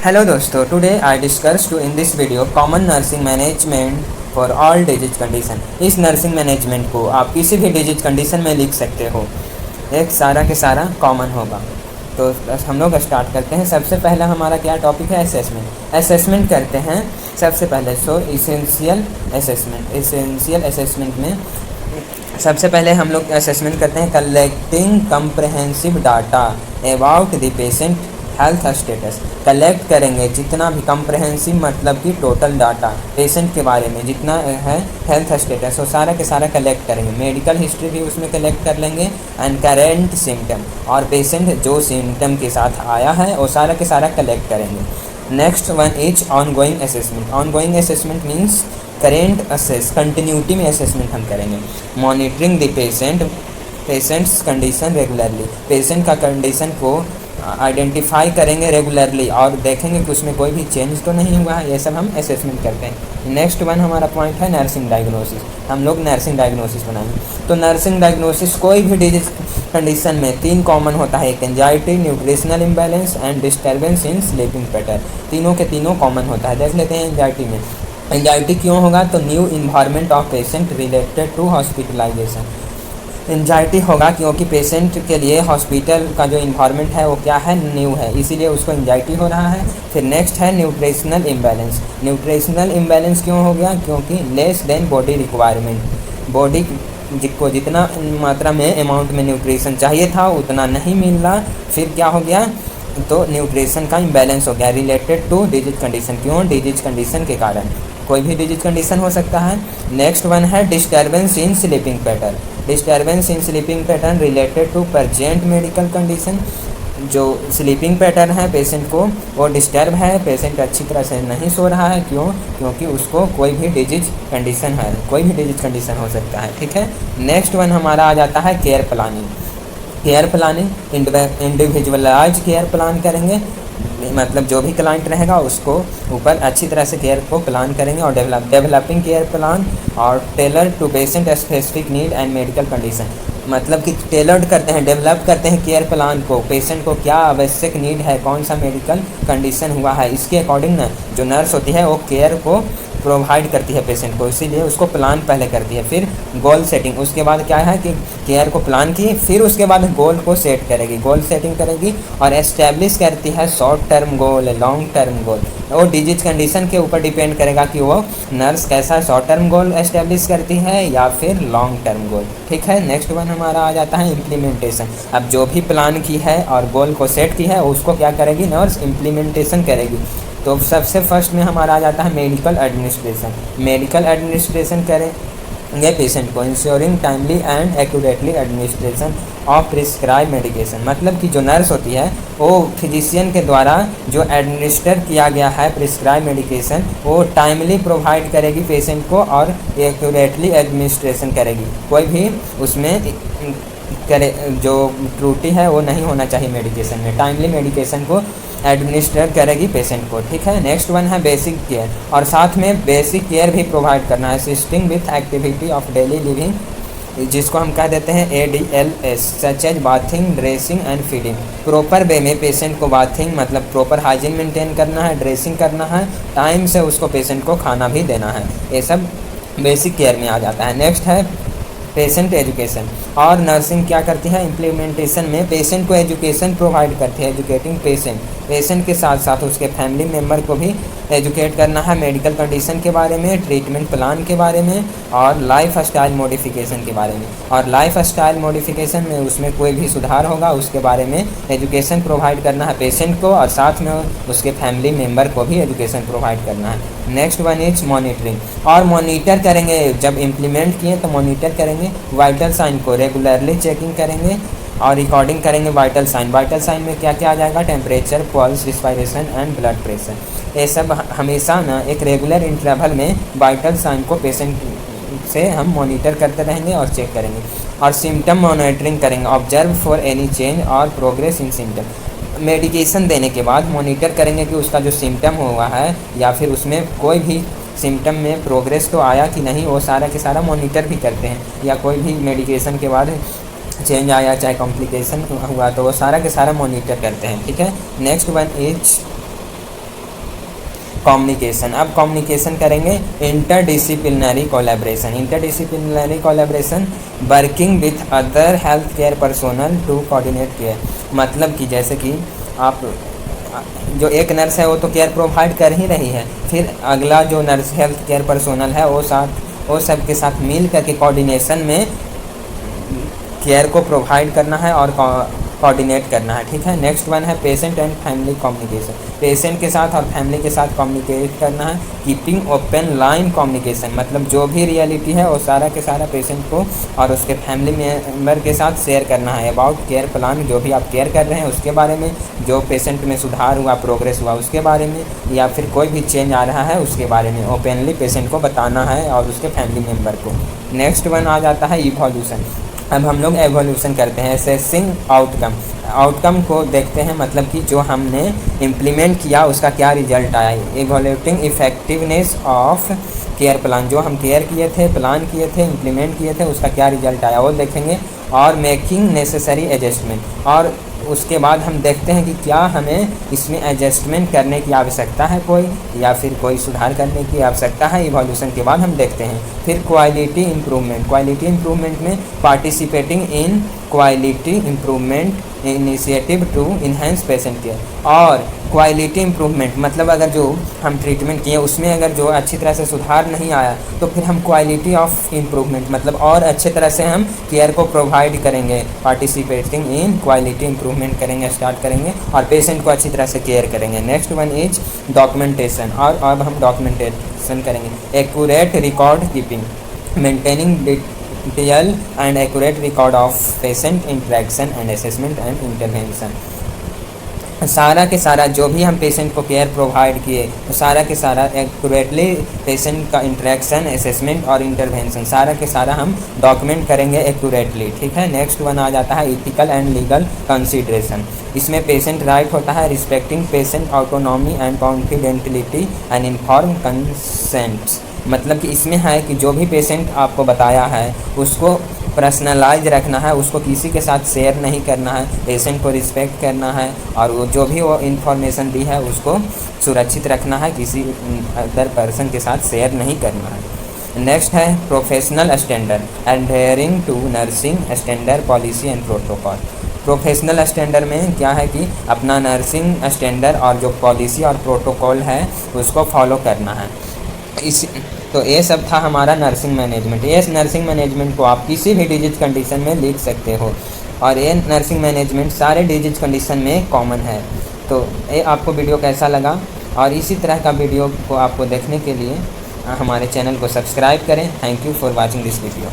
Hello दोस्तों, today I discuss to in this video common nursing management for all disease condition। इस nursing management को आप किसी भी disease condition में लिख सकते हो, एक सारा के सारा कॉमन होगा। तो हम लोग स्टार्ट करते हैं। सबसे पहला हमारा क्या टॉपिक है? असेसमेंट करते हैं सबसे पहले। सो इसेंशियल असेसमेंट में सबसे पहले हम लोग असेसमेंट करते हैं collecting comprehensive data about the patient health status. Collect करेंगे जितना भी कंप्रहेंसिव मतलब कि टोटल डाटा पेशेंट के बारे में जितना है हेल्थ स्टेटस वो सारा के सारा कलेक्ट करेंगे। मेडिकल हिस्ट्री भी उसमें कलेक्ट कर लेंगे एंड करेंट सिम्टम, और पेशेंट जो सिम्टम के साथ आया है वो सारा के सारा कलेक्ट करेंगे। Next one is ongoing assessment. Ongoing assessment means current assess, continuity में असेसमेंट हम करेंगे। Monitoring the patients condition regularly, patient का कंडीशन को आइडेंटिफाई करेंगे रेगुलरली और देखेंगे कि उसमें कोई भी चेंज तो नहीं हुआ है। ये सब हम असेसमेंट करते हैं। नेक्स्ट वन हमारा पॉइंट है नर्सिंग डायग्नोसिस। हम लोग नर्सिंग डायग्नोसिस बनाएंगे। तो नर्सिंग डायग्नोसिस कोई भी डिजीज कंडीशन में 3 कॉमन होता है, एक anxiety, nutritional imbalance and disturbance in sleeping pattern. तीनों के तीनों कॉमन होता है। देख लेते हैं एंजाइटी में। एंजाइटी क्यों होगा? तो new environment of patient related to hospitalisation. Anxiety होगा क्योंकि पेशेंट के लिए हॉस्पिटल का जो इन्वायरमेंट है वो क्या है? न्यू है, इसीलिए उसको एंजाइटी हो रहा है। फिर नेक्स्ट है न्यूट्रिशनल इम्बैलेंस। न्यूट्रिशनल इम्बैलेंस क्यों हो गया? क्योंकि less than body requirement, body को जितना मात्रा में अमाउंट में न्यूट्रिशन चाहिए था उतना नहीं मिल रहा। फिर क्या हो गया? तो न्यूट्रिशन का इम्बैलेंस हो गया रिलेटेड टू डिजीज कंडीशन। क्यों? डिजीज कंडीशन के कारण, कोई भी डिजीज कंडीशन हो सकता है। नेक्स्ट वन है disturbance in sleeping pattern. Disturbance in sleeping pattern related to present medical condition. जो स्लीपिंग पैटर्न है पेशेंट को वो डिस्टर्ब है, पेशेंट अच्छी तरह से नहीं सो रहा है। क्यों? क्योंकि उसको कोई भी डिजीज कंडीशन है, कोई भी डिजीज कंडीशन हो सकता है। ठीक है। नेक्स्ट वन हमारा आ जाता है care planning. Care planning individualise care plan करेंगे, मतलब जो भी क्लाइंट रहेगा उसको ऊपर अच्छी तरह से केयर को प्लान करेंगे। और डेवलपिंग केयर प्लान और tailor to patient specific need and medical condition, मतलब कि टेलर्ड करते हैं, डेवलप करते हैं केयर प्लान को, पेशेंट को क्या आवश्यक नीड है, कौन सा मेडिकल कंडीशन हुआ है, इसके अकॉर्डिंग ना जो नर्स होती है वो केयर को प्रोवाइड करती है पेशेंट को, इसीलिए उसको प्लान पहले करती है। फिर गोल सेटिंग, उसके बाद क्या है कि केयर को प्लान की, फिर उसके बाद गोल को सेट करेगी, गोल सेटिंग करेगी और एस्टेब्लिश करती है short term goal, long term goal. वो डिजीज कंडीशन के ऊपर डिपेंड करेगा कि वो नर्स कैसा शॉर्ट टर्म गोल एस्टेब्लिश करती है या फिर लॉन्ग टर्म गोल। ठीक है। नेक्स्ट वन हमारा आ जाता है इम्प्लीमेंटेशन। अब जो भी प्लान की है और गोल को सेट की है उसको क्या करेगी? नर्स इम्प्लीमेंटेशन करेगी। तो सबसे फर्स्ट में हमारा आ जाता है मेडिकल एडमिनिस्ट्रेशन। मेडिकल एडमिनिस्ट्रेशन करेंगे पेशेंट को ensuring timely and accurately administration of prescribe medication, मतलब कि जो नर्स होती है वो फिजिशियन के द्वारा जो एडमिनिस्टर किया गया है प्रिस्क्राइब मेडिकेशन वो टाइमली प्रोवाइड करेगी पेशेंट को और एक्यूरेटली एडमिनिस्ट्रेशन करेगी। कोई भी उसमें करे जो त्रुटि है वो नहीं होना चाहिए मेडिकेशन में, टाइमली मेडिकेशन को एडमिनिस्टर करेगी पेशेंट को। ठीक है। नेक्स्ट वन है बेसिक केयर, और साथ में बेसिक केयर भी प्रोवाइड करना है, assisting with activity of daily living, जिसको हम कह देते हैं ADLS, such as bathing, dressing and feeding. Proper way में पेशेंट को बाथिंग मतलब प्रॉपर हाइजीन मेंटेन करना है, ड्रेसिंग करना है, टाइम से उसको पेशेंट को खाना भी देना है। ये सब बेसिक केयर में आ जाता है। नेक्स्ट है पेशेंट एजुकेशन, और नर्सिंग क्या करती है? इम्प्लीमेंटेशन में पेशेंट को एजुकेशन प्रोवाइड करती है, एजुकेटिंग पेशेंट, पेशेंट के साथ साथ उसके फैमिली मेम्बर को भी एजुकेट करना है मेडिकल कंडीशन के बारे में, ट्रीटमेंट प्लान के बारे में और लाइफ स्टाइल मॉडिफिकेशन के बारे में। और लाइफ स्टाइल मॉडिफिकेशन में उसमें कोई भी सुधार होगा उसके बारे में एजुकेशन प्रोवाइड करना है पेशेंट को, और साथ में उसके फैमिली मेम्बर को भी एजुकेशन प्रोवाइड करना है। नेक्स्ट वन इज मॉनिटरिंग, और मॉनिटर करेंगे, जब इम्प्लीमेंट किए तो मॉनिटर करेंगे, वाइटल साइन को रेगुलरली चेकिंग करेंगे और रिकॉर्डिंग करेंगे वाइटल साइन। वाइटल साइन में क्या क्या आ जाएगा? Temperature, pulse, respiration and blood pressure. ये सब हमेशा ना एक रेगुलर इंटरवल में वाइटल साइन को पेशेंट से हम मॉनिटर करते रहेंगे और चेक करेंगे। और सिम्टम मॉनिटरिंग करेंगे, ऑब्जर्व फॉर एनी चेंज और प्रोग्रेस इन सिम्टम। मेडिकेशन देने के बाद मॉनिटर करेंगे कि उसका जो सिम्टम हुआ है या फिर उसमें कोई भी सिम्टम में प्रोग्रेस तो आया कि नहीं, वो सारा के सारा मॉनिटर भी करते हैं। या कोई भी मेडिकेशन के बाद चेंज आया, चाहे कॉम्प्लिकेशन हुआ, तो वो सारा के सारा मॉनिटर करते हैं। ठीक है। Next one is communication. अब कम्युनिकेशन करेंगे interdisciplinary collaboration. Interdisciplinary collaboration working with other health care personnel to coordinate care. मतलब कि जैसे कि आप जो एक नर्स है वो तो केयर प्रोवाइड कर ही रही है, फिर अगला जो नर्स हेल्थ केयर पर्सोनल है वो सबके साथ मिल करके कोऑर्डिनेशन में केयर को प्रोवाइड करना है और कोऑर्डिनेट करना है, ठीक है। नेक्स्ट वन है patient and family communication. Patient के साथ और फैमिली के साथ कम्युनिकेट करना है। कीपिंग ओपन लाइन कम्युनिकेशन, मतलब जो भी रियलिटी है वो सारा के सारा पेशेंट को और उसके फैमिली मेम्बर के साथ शेयर करना है। अबाउट केयर प्लान, जो भी आप केयर कर रहे हैं उसके बारे में, जो पेशेंट में सुधार हुआ, प्रोग्रेस हुआ उसके बारे में, या फिर कोई भी चेंज आ रहा है उसके बारे में ओपनली पेशेंट को बताना है और उसके फैमिली मेम्बर को। नेक्स्ट वन आ जाता है इवोल्यूशन। अब हम लोग एवोल्यूशन करते हैं, असेसिंग आउटकम को देखते हैं, मतलब कि जो हमने इम्प्लीमेंट किया उसका क्या रिजल्ट आया। इवोल्यूटिंग इफेक्टिवनेस ऑफ केयर प्लान, जो हम केयर किए थे, प्लान किए थे, इम्प्लीमेंट किए थे, उसका क्या रिजल्ट आया वो देखेंगे। और मेकिंग नेसेसरी एडजस्टमेंट, और उसके बाद हम देखते हैं कि क्या हमें इसमें एडजस्टमेंट करने की आवश्यकता है कोई, या फिर कोई सुधार करने की आवश्यकता है। इवोल्यूशन के बाद हम देखते हैं। फिर क्वालिटी इम्प्रूवमेंट में participating in quality improvement initiative to enhance patient care. और क्वालिटी इम्प्रूवमेंट मतलब अगर जो हम ट्रीटमेंट किए उसमें अगर जो अच्छी तरह से सुधार नहीं आया तो फिर हम क्वालिटी ऑफ इम्प्रूवमेंट मतलब और अच्छे तरह से हम केयर को प्रोवाइड करेंगे। पार्टिसिपेटिंग इन क्वालिटी इम्प्रूवमेंट करेंगे, स्टार्ट करेंगे और पेशेंट को अच्छी तरह से केयर करेंगे। नेक्स्ट वन इज डॉक्यूमेंटेशन, और अब हम डॉक्यूमेंटेशन करेंगे। Accurate record keeping, maintaining detail and accurate record of patient interaction and assessment and intervention. सारा के सारा जो भी हम पेशेंट को केयर प्रोवाइड किए तो सारा के सारा एक्यूरेटली पेशेंट का इंटरेक्शन, असेसमेंट और इंटरवेंशन सारा के सारा हम डॉक्यूमेंट करेंगे एक्यूरेटली, ठीक है। नेक्स्ट वन आ जाता है इथिकल एंड लीगल कंसिडरेशन। इसमें पेशेंट राइट होता है respecting patient autonomy and confidentiality and inform consents. मतलब कि इसमें है कि जो भी पेशेंट आपको बताया है उसको पर्सनलाइज रखना है, उसको किसी के साथ शेयर नहीं करना है, पेशेंट को रिस्पेक्ट करना है और वो जो भी वो इन्फॉर्मेशन दी है उसको सुरक्षित रखना है, किसी अदर पर्सन के साथ शेयर नहीं करना है। नेक्स्ट है professional standard adhering to nursing standard policy and protocol. Professional standard में क्या है कि अपना नर्सिंग स्टैंडर्ड और जो पॉलिसी और प्रोटोकॉल है उसको फॉलो करना है। तो ये सब था हमारा नर्सिंग मैनेजमेंट। ये नर्सिंग मैनेजमेंट को आप किसी भी डिजीज कंडीशन में लिख सकते हो और ये नर्सिंग मैनेजमेंट सारे डिजीज कंडीशन में कॉमन है। तो ये आपको वीडियो कैसा लगा, और इसी तरह का वीडियो को आपको देखने के लिए हमारे चैनल को सब्सक्राइब करें। Thank you for watching this video.